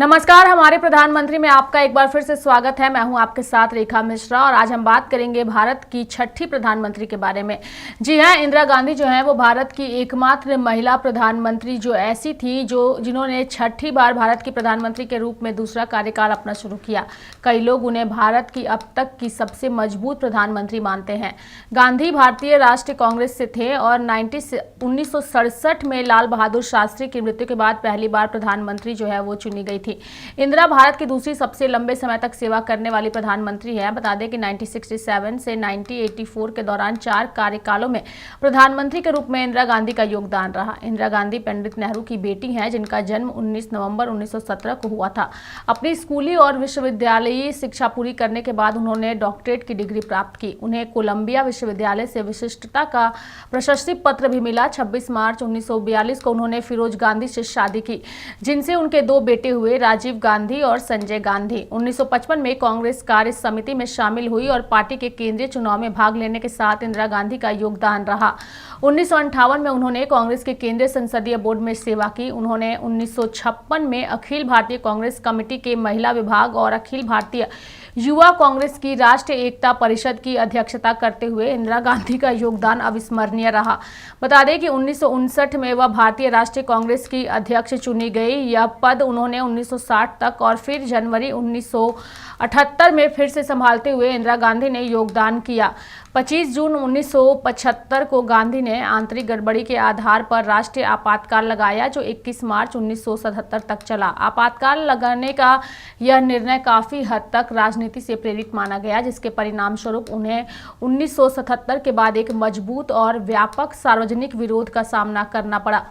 नमस्कार, हमारे प्रधानमंत्री में आपका एक बार फिर से स्वागत है। मैं हूं आपके साथ रेखा मिश्रा और आज हम बात करेंगे भारत की छठी प्रधानमंत्री के बारे में। जी हां, इंदिरा गांधी जो है वो भारत की एकमात्र महिला प्रधानमंत्री जो ऐसी थी जिन्होंने छठी बार भारत की प्रधानमंत्री के रूप में दूसरा कार्यकाल अपना शुरू किया। कई लोग उन्हें भारत की अब तक की सबसे मजबूत प्रधानमंत्री मानते हैं। गांधी भारतीय राष्ट्रीय कांग्रेस से थे और 1967 में लाल बहादुर शास्त्री की मृत्यु के बाद पहली बार प्रधानमंत्री जो है वो चुनी गई थी। इंदिरा भारत की दूसरी सबसे लंबे समय तक सेवा करने वाली प्रधानमंत्री है। बता दें कि 1967 से 1984 के दौरान 4 कार्यकालों में प्रधानमंत्री के रूप में इंदिरा गांधी का योगदान रहा। इंदिरा गांधी पंडित नेहरू की बेटी हैं, जिनका जन्म 19 नवंबर 1917 को हुआ था। अपनी स्कूली और विश्वविद्यालयी शिक्षा पूरी करने के बाद उन्होंने डॉक्टरेट की डिग्री प्राप्त की। उन्हें कोलंबिया विश्वविद्यालय से विशिष्टता का प्रशस्ति पत्र भी मिला। 26 मार्च 1942 को उन्होंने फिरोज गांधी से शादी की, जिनसे उनके 2 बेटे हुए, राजीव गांधी और संजय गांधी। 1955 में कांग्रेस कार्य समिति में शामिल हुई और पार्टी के केंद्रीय चुनाव में भाग लेने के साथ इंदिरा गांधी का योगदान रहा। 1958 में उन्होंने कांग्रेस के केंद्रीय संसदीय बोर्ड में सेवा की। उन्होंने 1956 में अखिल भारतीय कांग्रेस कमेटी के महिला विभाग और अखिल भारतीय युवा कांग्रेस की राष्ट्रीय एकता परिषद की अध्यक्षता करते हुए इंदिरा गांधी का योगदान अविस्मरणीय रहा। बता दें कि 1959 में वह भारतीय राष्ट्रीय कांग्रेस की अध्यक्ष चुनी गई। यह पद उन्होंने 1960 तक और फिर जनवरी 1978 में फिर से संभालते हुए इंदिरा गांधी ने योगदान किया। 25 जून 1975 को गांधी ने आंतरिक गड़बड़ी के आधार पर राष्ट्रीय आपातकाल लगाया, जो 21 मार्च 1977 तक चला। आपातकाल लगाने का यह निर्णय काफी हद तक राजनीति से प्रेरित माना गया, जिसके परिणाम स्वरूप उन्हें 1977 के बाद एक मजबूत और व्यापक सार्वजनिक विरोध का सामना करना पड़ा।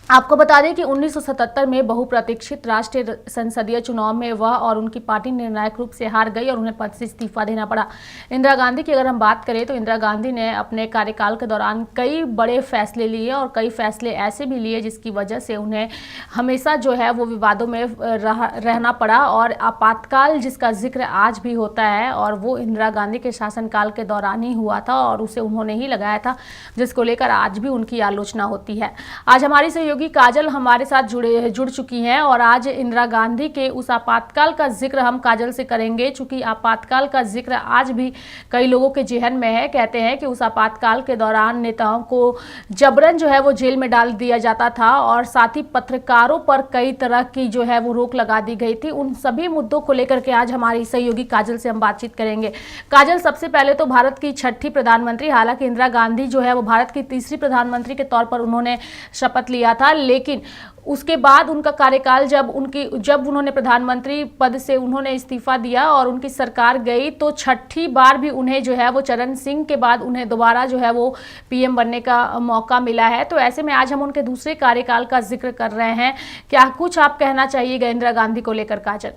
आपको बता दें कि 1977 में बहुप्रतीक्षित राष्ट्रीय संसदीय चुनाव में वह और उनकी पार्टी निर्णायक रूप से हार गई और उन्हें पद से इस्तीफा देना पड़ा। इंदिरा गांधी की अगर हम बात करें तो इंदिरा गांधी ने अपने कार्यकाल के दौरान कई बड़े फैसले लिए और कई फैसले ऐसे भी लिए जिसकी वजह से उन्हें हमेशा जो है वो विवादों में रहना पड़ा। और आपातकाल जिसका जिक्र आज भी होता है और वो इंदिरा गांधी के शासनकाल के दौरान ही हुआ था और उसे उन्होंने ही लगाया था, जिसको लेकर आज भी उनकी आलोचना होती है। आज हमारी सहयोगी काजल हमारे साथ जुड़ चुकी हैं और आज इंदिरा गांधी के उस आपातकाल का जिक्र हम काजल से करेंगे, चूंकि आपातकाल का जिक्र आज भी कई लोगों के जेहन में है। कहते हैं कि उस आपातकाल के दौरान नेताओं को जबरन जो है वो जेल में डाल दिया जाता था और साथ ही पत्रकारों पर कई तरह की जो है वो रोक लगा दी गई थी। उन सभी मुद्दों को लेकर के आज हमारी सहयोगी काजल से हम बातचीत करेंगे। काजल, सबसे पहले तो भारत की छठी प्रधानमंत्री, हालांकि इंदिरा गांधी जो है वो भारत की तीसरी प्रधानमंत्री के तौर पर उन्होंने शपथ लिया था, लेकिन उसके बाद उनका कार्यकाल जब उन्होंने प्रधानमंत्री पद से उन्होंने इस्तीफा दिया और उनकी सरकार गई, तो छठी बार भी उन्हें जो है वो चरण सिंह के बाद उन्हें दोबारा जो है वो पीएम बनने का मौका मिला है। तो ऐसे में आज हम उनके दूसरे कार्यकाल का जिक्र कर रहे हैं। क्या कुछ आप कहना चाहिएगा इंदिरा गांधी को लेकर काजल?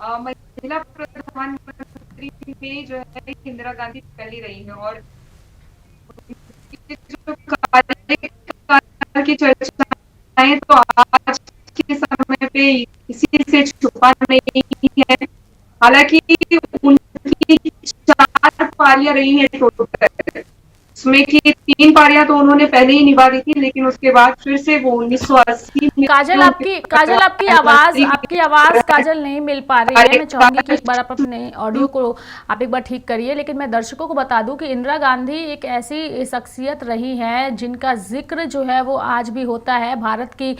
महिला प्रधानमंत्री में जो है इंदिरा गांधी पहली रही है और जो कार्यकाल की चर्चाएं तो आज के समय पे इसी से छुपा नहीं है। हालांकि उनकी 4 पारियां रही है टोटल, उसमें की 3 पारियां तो उन्होंने पहले ही निभा दी थी, लेकिन उसके बाद फिर से वो 1980 में काजल आपकी आवाज काजल नहीं मिल पा रही है। मैं चाहूंगी कि एक बार आप अपने ऑडियो को आप एक बार ठीक करिए। लेकिन मैं दर्शकों को बता दूं कि इंदिरा गांधी एक ऐसी शख्सियत रही है जिनका जिक्र जो है वो आज भी होता है। भारत की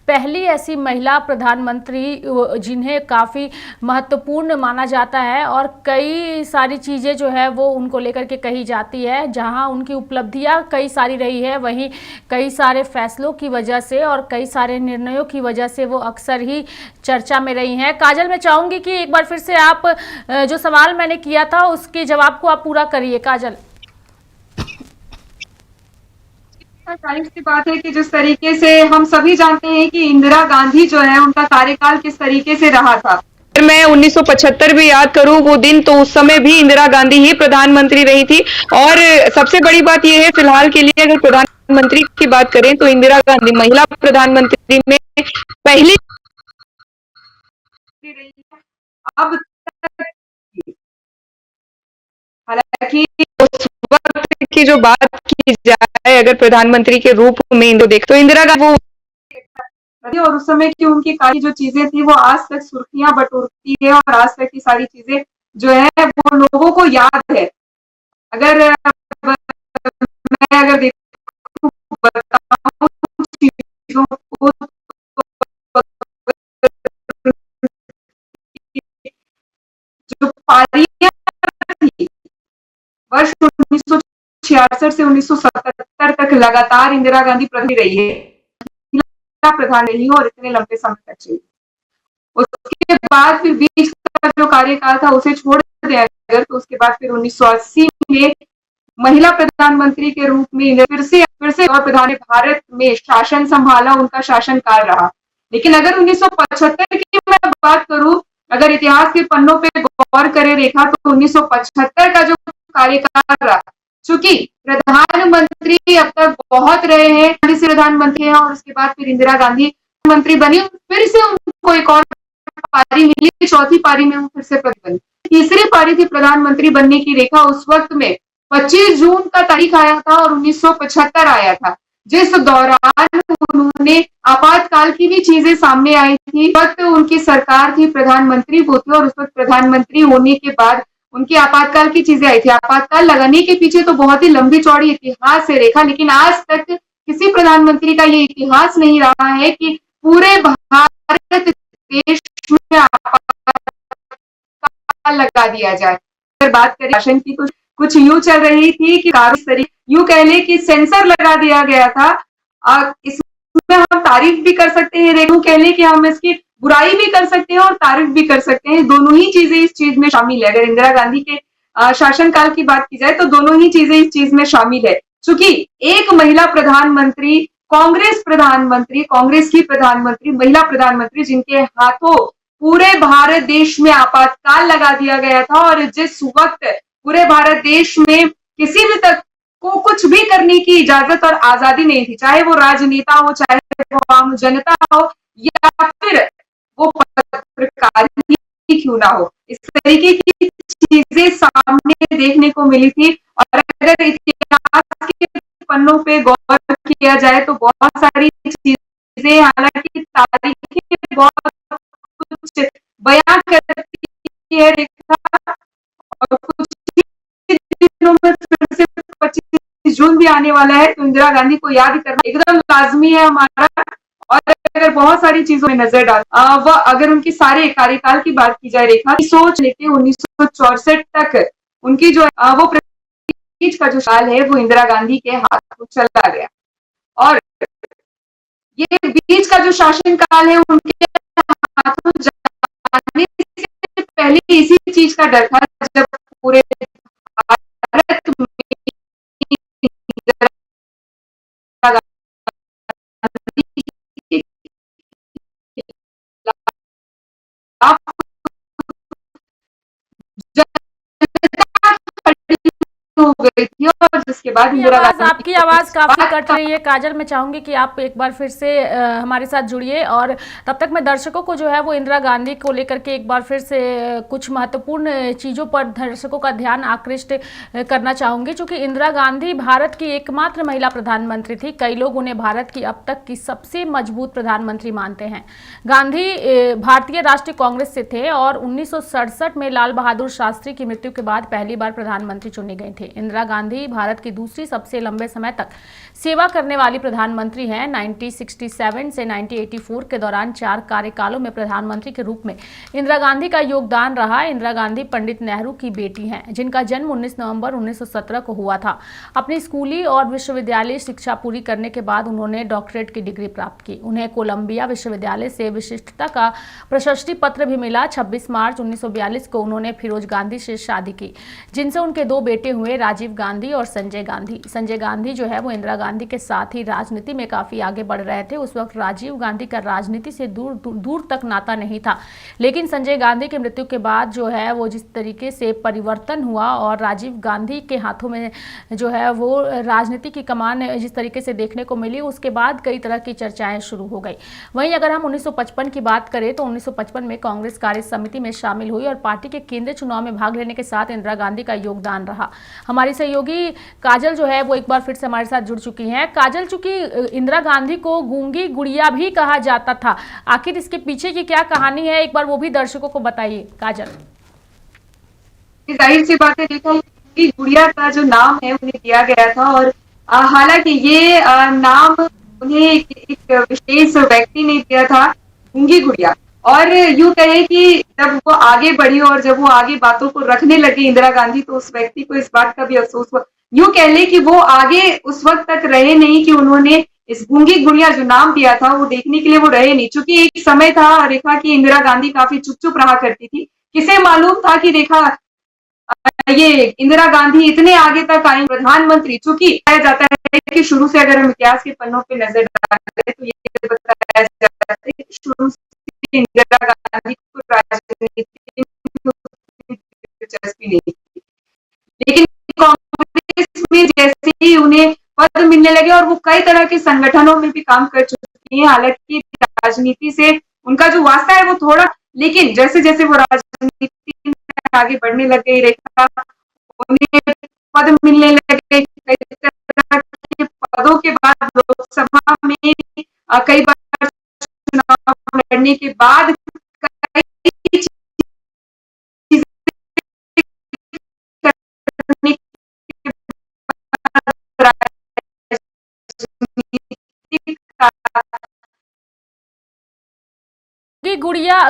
पहली ऐसी महिला प्रधानमंत्री जिन्हें काफी महत्वपूर्ण माना जाता है और कई सारी चीजें जो है वो उनको लेकर के कही जाती है। जहां उनकी उपलब्धियां कई सारी रही है, वहीं कई सारे फैसलों की वजह से और कई सारे निर्णयों की वजह से वो अक्सर ही चर्चा में रही हैं। काजल, मैं चाहूंगी कि एक बार फिर से आप जो सवाल मैंने किया था उसके जवाब को आप पूरा करिए। काजल, जाहिर सी बात है कि जिस तरीके से हम सभी जानते हैं कि इंदिरा गांधी जो है उनका कार्यकाल किस तरीके से रहा था। अगर मैं 1975 भी याद करूं वो दिन, तो उस समय भी इंदिरा गांधी ही प्रधानमंत्री रही थी। और सबसे बड़ी बात यह है, फिलहाल के लिए अगर प्रधानमंत्री की बात करें तो इंदिरा गांधी महिला प्रधानमंत्री में पहली रही है। अब हालांकि उस वक्त की जो बात की जाए, अगर प्रधानमंत्री के रूप में इनको देख तो इंदिरा गांधी वो और उस समय की उनकी सारी जो चीजें थी वो आज तक सुर्खियां बटोरती है और आज तक की सारी चीजें जो है वो लोगों को याद है। अगर मैं अगर देखूं बताऊं चीजों को जो पारियां थी वर्ष 1966 से 1977 तक लगातार इंदिरा गांधी प्रधानमंत्री रही है, प्रधान रही और इतने लंबे समय तक चली। उसके बाद फिर बीच का जो कार्यकाल था उसे छोड़ दें अगर तो उसके बाद फिर 1980 में महिला प्रधानमंत्री के रूप में फिर से और प्रधान भारत में शासन संभाला, उनका शासनकाल रहा। लेकिन अगर 1975 की मैं बात करूं, अगर इतिहास के पन्नों पे गौर करें रेखा तो 1975 का जो कार्यकाल रहा, चूंकि प्रधानमंत्री अब तक बहुत रहे हैं, गांधी से प्रधानमंत्री हैं और उसके बाद फिर इंदिरा गांधी मंत्री बनी, फिर से उनको एक और पारी मिली, चौथी पारी में वो फिर से बनी। तीसरी पारी थी प्रधानमंत्री बनने की रेखा, उस वक्त में 25 जून का तारीख आया था और 1975 आया था, जिस दौरान उन्होंने आपातकाल की भी चीजें सामने आई थी। वक्त उनकी सरकार थी, प्रधानमंत्री वो थे और उस वक्त प्रधानमंत्री होने के बाद उनकी आपातकाल की चीजें आई थी। आपातकाल लगाने के पीछे तो बहुत ही लंबी चौड़ी इतिहास है रेखा, लेकिन आज तक किसी प्रधानमंत्री का ये इतिहास नहीं रहा है कि पूरे भारत देश में आपातकाल लगा दिया जाए। अगर बात करें शासन की तो कुछ यूं चल रही थी कि यूं कह ले कि सेंसर लगा दिया गया था। इसमें हम तारीफ भी कर सकते हैं, यूं कह ले कि हम इसकी बुराई भी कर सकते हैं और तारीफ भी कर सकते हैं। दोनों ही चीजें इस चीज में शामिल है। अगर इंदिरा गांधी के शासनकाल की बात की जाए तो दोनों ही चीजें इस चीज में शामिल है। चूंकि एक महिला प्रधानमंत्री, कांग्रेस की प्रधानमंत्री, महिला प्रधानमंत्री जिनके हाथों पूरे भारत देश में आपातकाल लगा दिया गया था और जिस वक्त पूरे भारत देश में किसी भी तक को कुछ भी करने की इजाजत और आजादी नहीं थी, चाहे वो राजनेता हो, चाहे वो आम जनता हो या फिर वो पत्रकार ही क्यों ना हो, इस तरीके की चीजें सामने देखने को मिली थी। और अगर इतिहास के पन्नों पे गौर किया जाए तो बहुत सारी चीजें, हालांकि तारीखें बहुत कुछ बयां करती है रेखा, और कुछ दिनों में फिर से 25 जून भी आने वाला है तो इंदिरा गांधी को याद करना एकदम लाजमी है हमारा। और अगर बहुत सारी चीजों में नजर डाल वह अगर उनकी सारे कार्यकाल की बात की जाए रेखा, सोच लेके 1964 तक उनकी जो वो बीच का जो साल है वो इंदिरा गांधी के हाथों चला गया। और ये बीच का जो शासन काल है उनके हाथों जाने से पहले इसी चीज का डर था, जब पूरे भारत में हो गई थी और जिसके बाद इंदिरा गांधी आपकी आवाज काफी कट रही है काजल, मैं चाहूंगी कि आप एक बार फिर से हमारे साथ जुड़िए और तब तक मैं दर्शकों को जो है वो इंदिरा गांधी को लेकर के एक बार फिर से कुछ महत्वपूर्ण चीजों पर दर्शकों का ध्यान आकृष्ट करना चाहूंगी। क्योंकि इंदिरा गांधी भारत की एकमात्र महिला प्रधानमंत्री थी। कई लोग उन्हें भारत की अब तक की सबसे मजबूत प्रधानमंत्री मानते हैं। गांधी भारतीय राष्ट्रीय कांग्रेस से थे और 1967 में लाल बहादुर शास्त्री की मृत्यु के बाद पहली बार प्रधानमंत्री चुने गए थे। इंदिरा गांधी भारत की दूसरी सबसे लंबे समय तक सेवा करने वाली प्रधानमंत्री हैं। 1967 से 1984 के दौरान 4 कार्यकालों में प्रधानमंत्री के रूप में इंदिरा गांधी का योगदान रहा। इंदिरा गांधी पंडित नेहरू की बेटी हैं, जिनका जन्म 19 नवंबर 1917 को हुआ था। अपनी स्कूली और विश्वविद्यालय शिक्षा पूरी करने के बाद उन्होंने डॉक्टरेट की डिग्री प्राप्त की। उन्हें कोलंबिया विश्वविद्यालय से विशिष्टता का प्रशस्ति पत्र भी मिला। 26 मार्च 1942 को उन्होंने फिरोज गांधी से शादी की, जिनसे उनके 2 बेटे हुए, राजीव गांधी और संजय गांधी। संजय गांधी जो है वो इंदिरा गांधी के साथ ही राजनीति में काफ़ी आगे बढ़ रहे थे। उस वक्त राजीव गांधी का राजनीति से दूर तक नाता नहीं था, लेकिन संजय गांधी की मृत्यु के बाद जो है वो जिस तरीके से परिवर्तन हुआ और राजीव गांधी के हाथों में जो है वो राजनीति की कमान जिस तरीके से देखने को मिली, उसके बाद कई तरह की चर्चाएं शुरू हो गई। वहीं अगर हम 1955 की बात करें तो 1955 में कांग्रेस कार्य समिति में शामिल हुई और पार्टी के केंद्रीय चुनाव में भाग लेने के साथ इंदिरा गांधी का योगदान रहा। हमारी सहयोगी काजल जो है वो एक बार फिर से हमारे साथ जुड़ चुकी हैं। काजल, चूंकि इंदिरा गांधी को गूंगी गुड़िया भी कहा जाता था, आखिर इसके पीछे की क्या कहानी है, एक बार वो भी दर्शकों को बताइए काजल। जाहिर सी बात है, देखो कि गुड़िया का जो नाम है उन्हें दिया गया था और हालांकि ये नाम उन्हें एक विशेष व्यक्ति ने दिया था, गूंगी गुड़िया। और यूं कहे कि जब वो आगे बढ़ी और जब वो आगे बातों को रखने लगी इंदिरा गांधी, तो उस व्यक्ति को इस बात का भी अफसोस हुआ। यूं कह ले कि वो आगे उस वक्त तक रहे नहीं कि उन्होंने इस गूंगी गुड़िया जो नाम दिया था वो देखने के लिए वो रहे नहीं। चूंकि एक समय था रेखा की इंदिरा गांधी काफी चुप चुप रहा करती थी। किसे मालूम था कि रेखा ये इंदिरा गांधी इतने आगे तक आई प्रधानमंत्री। चूंकि बताया जाता है कि शुरू से अगर हम इतिहास के पन्नों पे नजर डालें तो ये बताया जाता है कि शुरू से इंदिरा गांधी को राजनीति में दिलचस्पी नहीं थी, लेकिन कांग्रेस में जैसे ही उन्हें पद मिलने लगे और वो कई तरह के संगठनों में भी काम कर चुकी हैं। हालांकि राजनीति से उनका जो वास्ता है वो थोड़ा, लेकिन जैसे जैसे वो राजनीति आगे बढ़ने लग गई रेखा, उन्हें पद मिलने लगे। कई तरह के पदों के बाद लोकसभा में कई बार चुनाव लड़ने के बाद कई चीजें करने के बाद राजनीतिक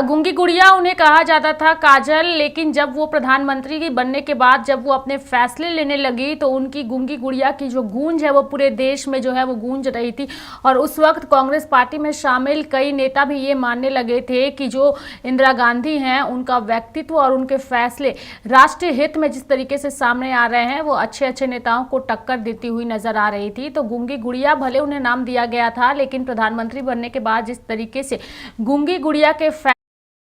गूंगी गुड़िया उन्हें कहा जाता था काजल, लेकिन जब वो प्रधानमंत्री बनने के बाद जब वो अपने फैसले लेने लगी तो उनकी गूंगी गुड़िया की जो गूंज है वो पूरे देश में जो है वो गूंज रही थी। और उस वक्त कांग्रेस पार्टी में शामिल कई नेता भी ये मानने लगे थे कि जो इंदिरा गांधी हैं उनका व्यक्तित्व और उनके फैसले राष्ट्रीय हित में जिस तरीके से सामने आ रहे हैं वो अच्छे अच्छे नेताओं को टक्कर देती हुई नजर आ रही थी। तो गूंगी गुड़िया भले उन्हें नाम दिया गया था, लेकिन प्रधानमंत्री बनने के बाद जिस तरीके से गूंगी गुड़िया के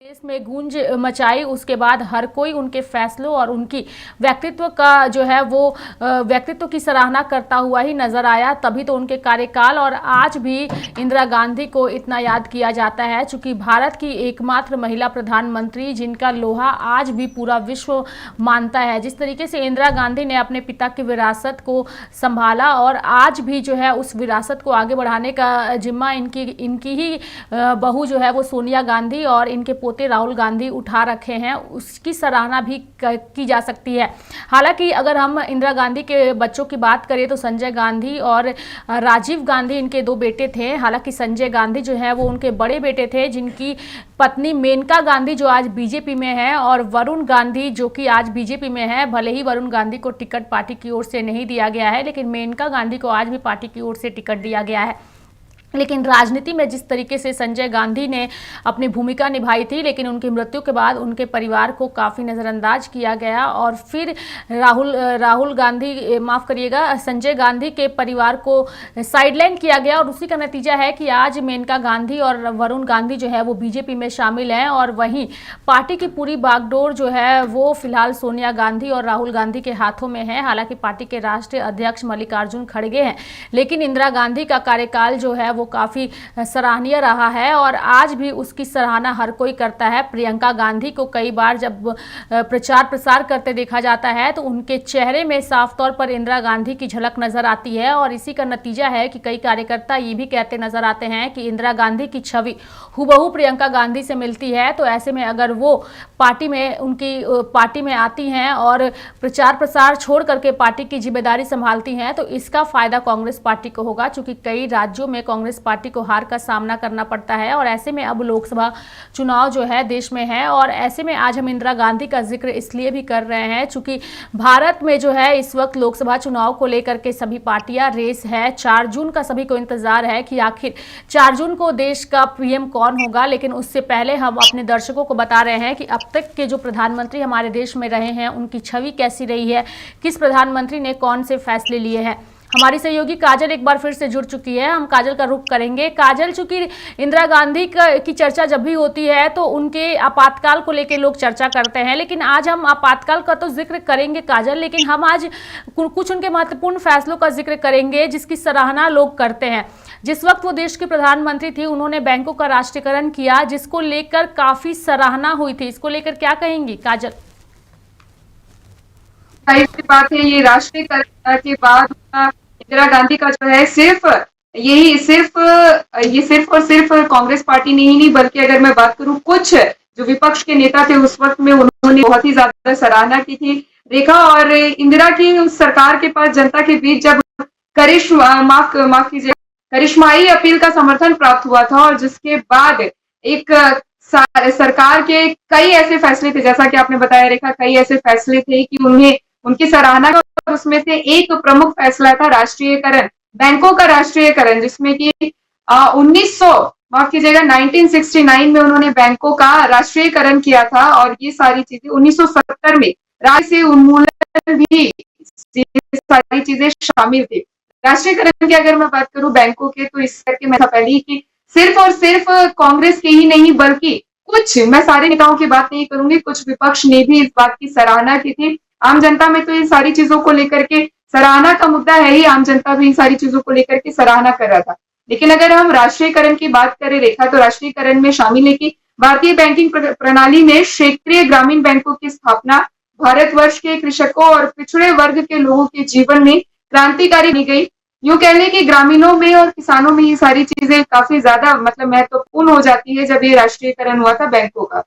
देश में गूंज मचाई, उसके बाद हर कोई उनके फैसलों और उनकी व्यक्तित्व का जो है वो व्यक्तित्व की सराहना करता हुआ ही नजर आया। तभी तो उनके कार्यकाल और आज भी इंदिरा गांधी को इतना याद किया जाता है, चूंकि भारत की एकमात्र महिला प्रधानमंत्री जिनका लोहा आज भी पूरा विश्व मानता है। जिस तरीके से इंदिरा गांधी ने अपने पिता की विरासत को संभाला और आज भी जो है उस विरासत को आगे बढ़ाने का जिम्मा इनकी ही बहू जो है वो सोनिया गांधी और इनके पोते राहुल गांधी उठा रखे हैं, उसकी सराहना भी की जा सकती है। हालांकि अगर हम इंदिरा गांधी के बच्चों की बात करें तो संजय गांधी और राजीव गांधी इनके दो बेटे थे। हालांकि संजय गांधी जो है वो उनके बड़े बेटे थे, जिनकी पत्नी मेनका गांधी जो आज बीजेपी में है और वरुण गांधी जो कि आज बीजेपी में है। भले ही वरुण गांधी को टिकट पार्टी की ओर से नहीं दिया गया है, लेकिन मेनका गांधी को आज भी पार्टी की ओर से टिकट दिया गया है। लेकिन राजनीति में जिस तरीके से संजय गांधी ने अपनी भूमिका निभाई थी, लेकिन उनकी मृत्यु के बाद उनके परिवार को काफ़ी नज़रअंदाज किया गया और फिर राहुल गांधी माफ़ करिएगा संजय गांधी के परिवार को साइडलाइन किया गया और उसी का नतीजा है कि आज मेनका गांधी और वरुण गांधी जो है वो बीजेपी में शामिल हैं और वहीं पार्टी की पूरी बागडोर जो है वो फिलहाल सोनिया गांधी और राहुल गांधी के हाथों में है। हालांकि पार्टी के राष्ट्रीय अध्यक्ष मल्लिकार्जुन खड़गे हैं, लेकिन इंदिरा गांधी का कार्यकाल जो है वो काफ़ी सराहनीय रहा है और आज भी उसकी सराहना हर कोई करता है। प्रियंका गांधी को कई बार जब प्रचार प्रसार करते देखा जाता है तो उनके चेहरे में साफ तौर पर इंदिरा गांधी की झलक नजर आती है और इसी का नतीजा है कि कई कार्यकर्ता ये भी कहते नजर आते हैं कि इंदिरा गांधी की छवि हूबहू प्रियंका गांधी से मिलती है। तो ऐसे में अगर वो पार्टी में आती हैं और प्रचार प्रसार छोड़ करके पार्टी की जिम्मेदारी संभालती हैं तो इसका फायदा कांग्रेस पार्टी को होगा, चूंकि कई राज्यों में कांग्रेस कांग्रेस पार्टी को हार का सामना करना पड़ता है। और ऐसे में अब लोकसभा चुनाव जो है देश में है, और ऐसे में आज हम इंदिरा गांधी का जिक्र इसलिए भी कर रहे हैं चूंकि भारत में जो है इस वक्त लोकसभा चुनाव को लेकर के सभी पार्टियां रेस है। 4 जून का सभी को इंतजार है कि आखिर 4 जून को देश का पीएम कौन होगा। लेकिन उससे पहले हम अपने दर्शकों को बता रहे हैं कि अब तक के जो प्रधानमंत्री हमारे देश में रहे हैं उनकी छवि कैसी रही है, किस प्रधानमंत्री ने कौन से फैसले लिए हैं। हमारी सहयोगी काजल एक बार फिर से जुड़ चुकी है, हम काजल का रुख करेंगे। काजल, चूंकि इंदिरा गांधी की चर्चा जब भी होती है तो उनके आपातकाल को लेकर लोग चर्चा करते हैं, लेकिन आज हम आपातकाल का तो जिक्र करेंगे काजल, लेकिन हम आज कुछ उनके महत्वपूर्ण फैसलों का जिक्र करेंगे जिसकी सराहना लोग करते हैं। जिस वक्त वो देश के प्रधानमंत्री थी उन्होंने बैंकों का राष्ट्रीयकरण किया, जिसको लेकर काफी सराहना हुई थी। इसको लेकर क्या कहेंगी काजल? जाहिर सी बात है, ये राष्ट्रीयकरण के बाद इंदिरा गांधी का जो है सिर्फ और सिर्फ कांग्रेस पार्टी ने ही नहीं, बल्कि अगर मैं बात करूं कुछ जो विपक्ष के नेता थे उस वक्त में, उन्होंने बहुत ही ज्यादा सराहना की थी रेखा। और इंदिरा की उस सरकार के पास जनता के बीच जब करिश्माई अपील का समर्थन प्राप्त हुआ था, और जिसके बाद एक सरकार के कई ऐसे फैसले थे, जैसा कि आपने बताया रेखा, कई ऐसे फैसले थे कि उन्हें उनकी सराहना का, उसमें से एक प्रमुख फैसला था राष्ट्रीयकरण, बैंकों का राष्ट्रीयकरण, जिसमें कि 1969 में उन्होंने बैंकों का राष्ट्रीयकरण किया था। और ये सारी चीजें 1970 में राज्य उन्मूलन भी सारी चीजें शामिल थी। राष्ट्रीयकरण की अगर मैं बात करूं बैंकों के, तो इस करके मैं पहले ही कि सिर्फ और सिर्फ कांग्रेस के ही नहीं, बल्कि कुछ, मैं सारे नेताओं की बात नहीं करूंगी, कुछ विपक्ष ने भी इस बात की सराहना की थी। आम जनता में तो इन सारी चीजों को लेकर के सराहना का मुद्दा है ही, आम जनता भी इन सारी चीजों को लेकर के सराहना कर रहा था। लेकिन अगर हम राष्ट्रीयकरण की बात करें रेखा, तो राष्ट्रीयकरण में शामिल है कि भारतीय बैंकिंग प्रणाली में क्षेत्रीय ग्रामीण बैंकों की स्थापना भारतवर्ष के कृषकों और पिछड़े वर्ग के लोगों के जीवन में क्रांतिकारी बनी गई। यूं कह लें कि ग्रामीणों में और किसानों में ये सारी चीजें काफी ज्यादा महत्वपूर्ण हो जाती है जब ये राष्ट्रीयकरण हुआ था बैंकों का।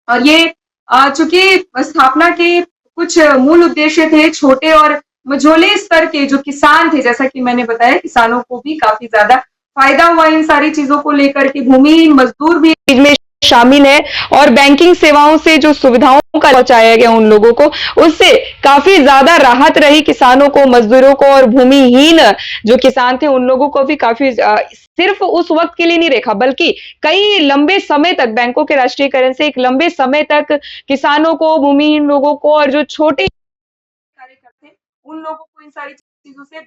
और ये चूंकि स्थापना के कुछ मूल उद्देश्य थे, छोटे और मझोले स्तर के जो किसान थे, जैसा कि मैंने बताया, किसानों को भी काफी ज्यादा फायदा हुआ इन सारी चीजों को लेकर के। भूमिहीन मजदूर भी इसमें शामिल है, और बैंकिंग सेवाओं से जो सुविधाओं का पहुंचाया गया उन लोगों को, उससे काफी ज्यादा राहत रही किसानों को, मजदूरों को, और भूमिहीन जो किसान थे उन लोगों को भी काफी, सिर्फ उस वक्त के लिए नहीं रेखा, बल्कि कई लंबे समय तक बैंकों के राष्ट्रीयकरण से एक लंबे समय तक किसानों को, भूमिहीन लोगों को और जो छोटे कार्यकर्ता थे उन लोगों को इन सारी चीजों से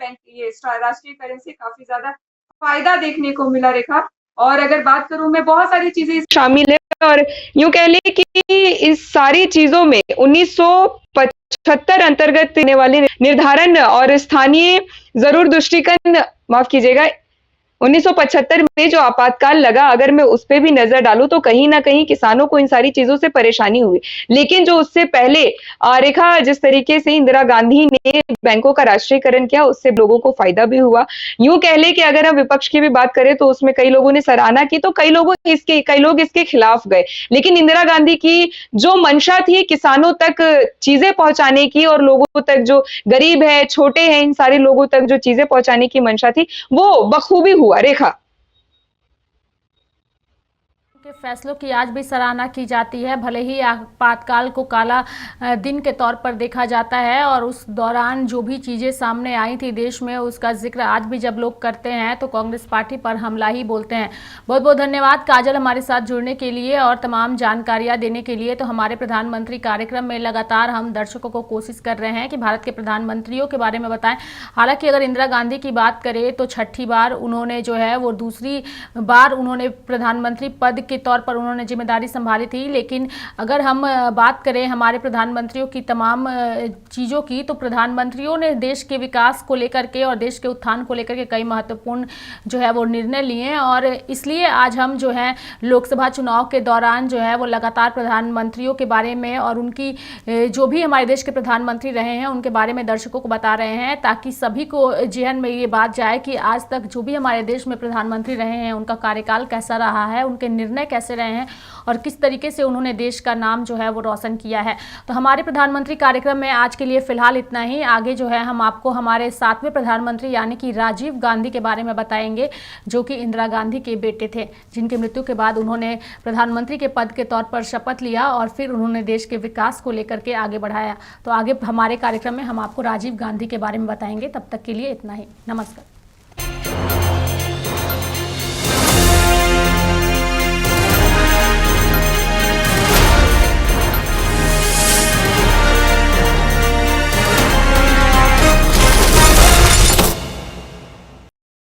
राष्ट्रीयकरण से काफी ज्यादा फायदा देखने को मिला रेखा। और अगर बात करूं मैं, बहुत सारी चीजें शामिल है, और यूं कह लें कि इस सारी चीजों में 1975 अंतर्गत देने वाले निर्धारण और स्थानीय जरूर दृष्टिकोण, माफ कीजिएगा, 1975 में जो आपातकाल लगा, अगर मैं उस पर भी नजर डालूं तो कहीं ना कहीं किसानों को इन सारी चीजों से परेशानी हुई। लेकिन जो उससे पहले रेखा, जिस तरीके से इंदिरा गांधी ने बैंकों का राष्ट्रीयकरण किया, उससे लोगों को फायदा भी हुआ। यूं कह ले कि अगर हम विपक्ष की भी बात करें तो उसमें कई लोगों ने सराहना की, तो कई लोग इसके खिलाफ गए। लेकिन इंदिरा गांधी की जो मंशा थी किसानों तक चीजें पहुंचाने की, और लोगों तक जो गरीब है, छोटे हैं, इन सारे लोगों तक जो चीजें पहुंचाने की मंशा थी, वो बखूबी हुआ रेखा। के फैसलों की आज भी सराहना की जाती है, भले ही आपातकाल को काला दिन के तौर पर देखा जाता है, और उस दौरान जो भी चीज़ें सामने आई थी देश में, उसका जिक्र आज भी जब लोग करते हैं तो कांग्रेस पार्टी पर हमला ही बोलते हैं। बहुत बहुत धन्यवाद काजल हमारे साथ जुड़ने के लिए और तमाम जानकारियां देने के लिए। तो हमारे प्रधानमंत्री कार्यक्रम में लगातार हम दर्शकों को कोशिश कर रहे हैं कि भारत के प्रधानमंत्रियों के बारे में बताएं। हालांकि अगर इंदिरा गांधी की बात करें तो छठी बार उन्होंने जो है वो दूसरी बार उन्होंने प्रधानमंत्री पद के तौर पर उन्होंने जिम्मेदारी संभाली थी। लेकिन अगर हम बात करें हमारे प्रधानमंत्रियों की तमाम चीज़ों की, तो प्रधानमंत्रियों ने देश के विकास को लेकर के और देश के उत्थान को लेकर के कई महत्वपूर्ण जो है वो निर्णय लिए, और इसलिए आज हम जो है लोकसभा चुनाव के दौरान जो है वो लगातार प्रधानमंत्रियों के बारे में और उनकी जो भी हमारे देश के प्रधानमंत्री रहे हैं उनके बारे में दर्शकों को बता रहे हैं, ताकि सभी को जेहन में ये बात जाए कि आज तक जो भी हमारे देश में प्रधानमंत्री रहे हैं उनका कार्यकाल कैसा रहा है, उनके निर्णय कैसे रहे हैं और किस तरीके से उन्होंने देश का नाम जो है वो रोशन किया है। तो हमारे प्रधानमंत्री कार्यक्रम में आज के लिए फिलहाल इतना ही। आगे जो है हम आपको हमारे 7वें प्रधानमंत्री यानी कि राजीव गांधी के बारे में बताएंगे, जो कि इंदिरा गांधी के बेटे थे, जिनकी मृत्यु के बाद उन्होंने प्रधानमंत्री के पद के तौर पर शपथ लिया और फिर उन्होंने देश के विकास को लेकर के आगे बढ़ाया। तो आगे हमारे कार्यक्रम में हम आपको राजीव गांधी के बारे में बताएंगे। तब तक के लिए इतना ही। नमस्कार।